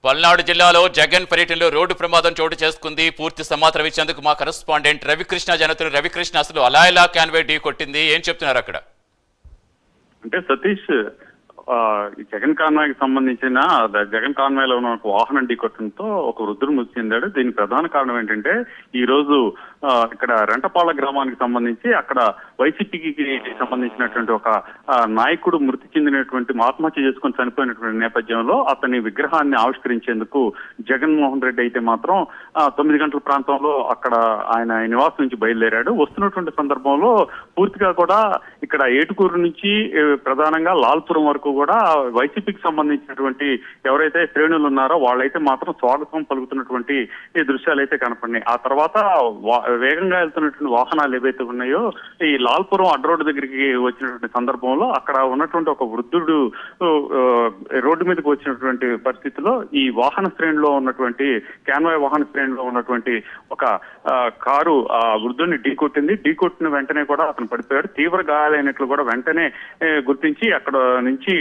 పల్నాడు జిల్లాలో జగన్ పర్యటనలో రోడ్డు ప్రమాదం చోటు చేసుకుంది. పూర్తి సమాచారం ఇచ్చేందుకు మా కరెస్పాండెంట్ రవికృష్ణ జనతులు. రవికృష్ణ, అసలు అలా ఎలా క్యాన్వే ఢీ కొట్టింది, ఏం చెప్తున్నారు అక్కడ? అంటే సతీష్, ఈ జగన్ కాన్వాయ్కి సంబంధించిన జగన్ కాన్వాయ్లో ఉన్న ఒక వాహనం ఢీకొట్టడంతో ఒక వృద్ధుడు మృతి చెందాడు. దీనికి ప్రధాన కారణం ఏంటంటే ఈ రోజు ఇక్కడ రెంటపాళ్ళ గ్రామానికి సంబంధించి అక్కడ వైసీపీకి సంబంధించినటువంటి ఒక నాయకుడు మృతి చెందినటువంటి ఆత్మహత్య చేసుకుని చనిపోయినటువంటి నేపథ్యంలో అతని విగ్రహాన్ని ఆవిష్కరించేందుకు జగన్మోహన్ రెడ్డి అయితే మాత్రం 9 గంటల ప్రాంతంలో అక్కడ ఆయన నివాసం నుంచి బయలుదేరాడు. వస్తున్నటువంటి సందర్భంలో పూర్తిగా కూడా ఇక్కడ ఏటుకూరు నుంచి ప్రధానంగా లాల్పురం వరకు కూడా వైసీపీకి సంబంధించినటువంటి ఎవరైతే శ్రేణులు ఉన్నారో వాళ్ళైతే మాత్రం స్వాగతం పలుకుతున్నటువంటి ఈ దృశ్యాలు అయితే కనపడినాయి. ఆ తర్వాత వేగంగా వెళ్తున్నటువంటి వాహనాలు ఏవైతే ఉన్నాయో ఈ లాల్పురం అడ్రోడ్ దగ్గరికి వచ్చినటువంటి సందర్భంలో అక్కడ ఉన్నటువంటి ఒక వృద్ధుడు రోడ్డు మీదకి వచ్చినటువంటి పరిస్థితిలో ఈ వాహన శ్రేణిలో ఉన్నటువంటి క్యాన్వాయ్ వాహన శ్రేణిలో ఉన్నటువంటి ఒక కారు ఆ వృద్ధుడిని ఢీకొట్టిన వెంటనే కూడా అతను పడిపోయాడు. తీవ్ర గాయాలైనట్లు కూడా వెంటనే గుర్తించి అక్కడ నుంచి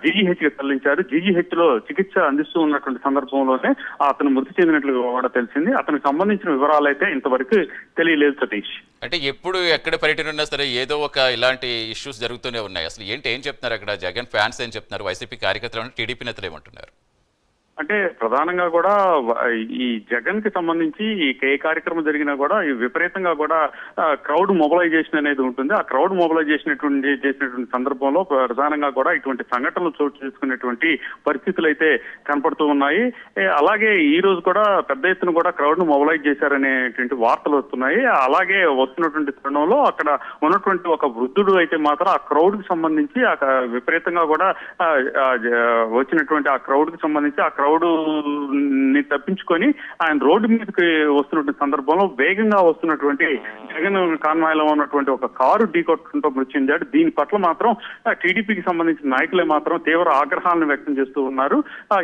జీజీహెచ్ కి తరలించారు. జీజీహెచ్ లో చికిత్స అందిస్తూ ఉన్నటువంటి సందర్భంలోనే అతను మృతి చెందినట్లు కూడా తెలిసింది. అతనికి సంబంధించిన వివరాలు అయితే ఇంతవరకు తెలియలేదు సతీష్. అంటే ఎప్పుడు ఎక్కడ పర్యటన ఉన్నా సరే ఏదో ఒక ఇలాంటి ఇష్యూస్ జరుగుతూనే ఉన్నాయి. అసలు ఏం చెప్తున్నారు అక్కడ? జగన్ ఫ్యాన్స్ ఏం చెప్తున్నారు? వైసీపీ కార్యకర్తలు, టీడీపీ నేతలు ఏమంటున్నారు? అంటే ప్రధానంగా కూడా ఈ జగన్ కి సంబంధించి ఏ కార్యక్రమం జరిగినా కూడా ఈ విపరీతంగా కూడా క్రౌడ్ మొబిలైజేషన్ అనేది ఉంటుంది. ఆ క్రౌడ్ మొబిలైజేషన్ చేసినటువంటి సందర్భంలో ప్రధానంగా కూడా ఇటువంటి సంఘటనలు చోటు చేసుకునేటువంటి పరిస్థితులు అయితే కనపడుతూ ఉన్నాయి. అలాగే ఈ రోజు కూడా పెద్ద ఎత్తున కూడా క్రౌడ్ ను మొబిలైజ్ చేశారనేటువంటి వార్తలు వస్తున్నాయి. అలాగే వస్తున్నటువంటి తరుణంలో అక్కడ ఉన్నటువంటి ఒక వృద్ధుడు అయితే మాత్రం ఆ క్రౌడ్ కి సంబంధించి విపరీతంగా కూడా వచ్చినటువంటి ఆ క్రౌడ్ కి సంబంధించి ఆ క్రౌడ్ ని తప్పించుకొని ఆయన రోడ్డు మీదకి వస్తున్నటువంటి సందర్భంలో వేగంగా వస్తున్నటువంటి జగన్ కాన్వాయ్లో ఉన్నటువంటి ఒక కారు ఢీకొట్టడంతో మృతి చెందాడు. దీని పట్ల మాత్రం టీడీపీకి సంబంధించిన నాయకులే మాత్రం తీవ్ర ఆగ్రహాలను వ్యక్తం చేస్తూ ఉన్నారు.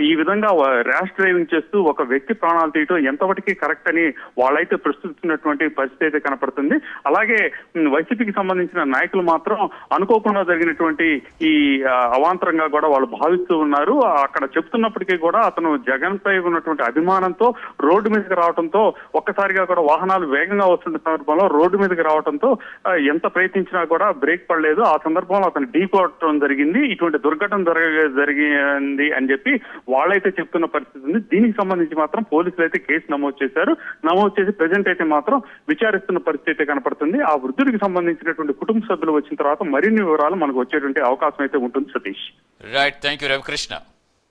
ఈ విధంగా ర్యాష్ డ్రైవింగ్ చేస్తూ ఒక వ్యక్తి ప్రాణాలు తీయటం ఎంతవరకు కరెక్ట్ అని వాళ్ళైతే ప్రశ్నిస్తున్నటువంటి పరిస్థితి అయితే కనపడుతుంది. అలాగే వైసీపీకి సంబంధించిన నాయకులు మాత్రం అనుకోకుండా జరిగినటువంటి ఈ అవాంతరంగా కూడా వాళ్ళు భావిస్తూ ఉన్నారు. అక్కడ చెప్తున్నప్పటికీ కూడా అతను జగన్ పై ఉన్నటువంటి అభిమానంతో రోడ్డు మీదకి రావడంతో ఒక్కసారిగా కూడా వాహనాలు వేగంగా వస్తున్న సందర్భంలో రోడ్డు మీదకి రావడంతో ఎంత ప్రయత్నించినా కూడా బ్రేక్ పడలేదు. ఆ సందర్భంలో అతను ఢీకొట్టడం జరిగింది. ఇటువంటి దుర్ఘటన జరిగింది అని చెప్పి వాళ్ళైతే చెప్తున్న పరిస్థితి ఉంది. దీనికి సంబంధించి మాత్రం పోలీసులు అయితే కేసు నమోదు చేశారు. నమోదు చేసి ప్రజెంట్ అయితే మాత్రం విచారిస్తున్న పరిస్థితి కనపడుతుంది. ఆ వృద్ధుడికి సంబంధించినటువంటి కుటుంబ సభ్యులు వచ్చిన తర్వాత మరిన్ని వివరాలు మనకు వచ్చేటువంటి అవకాశం అయితే ఉంటుంది Satish. Right, thank you Ravikrishna.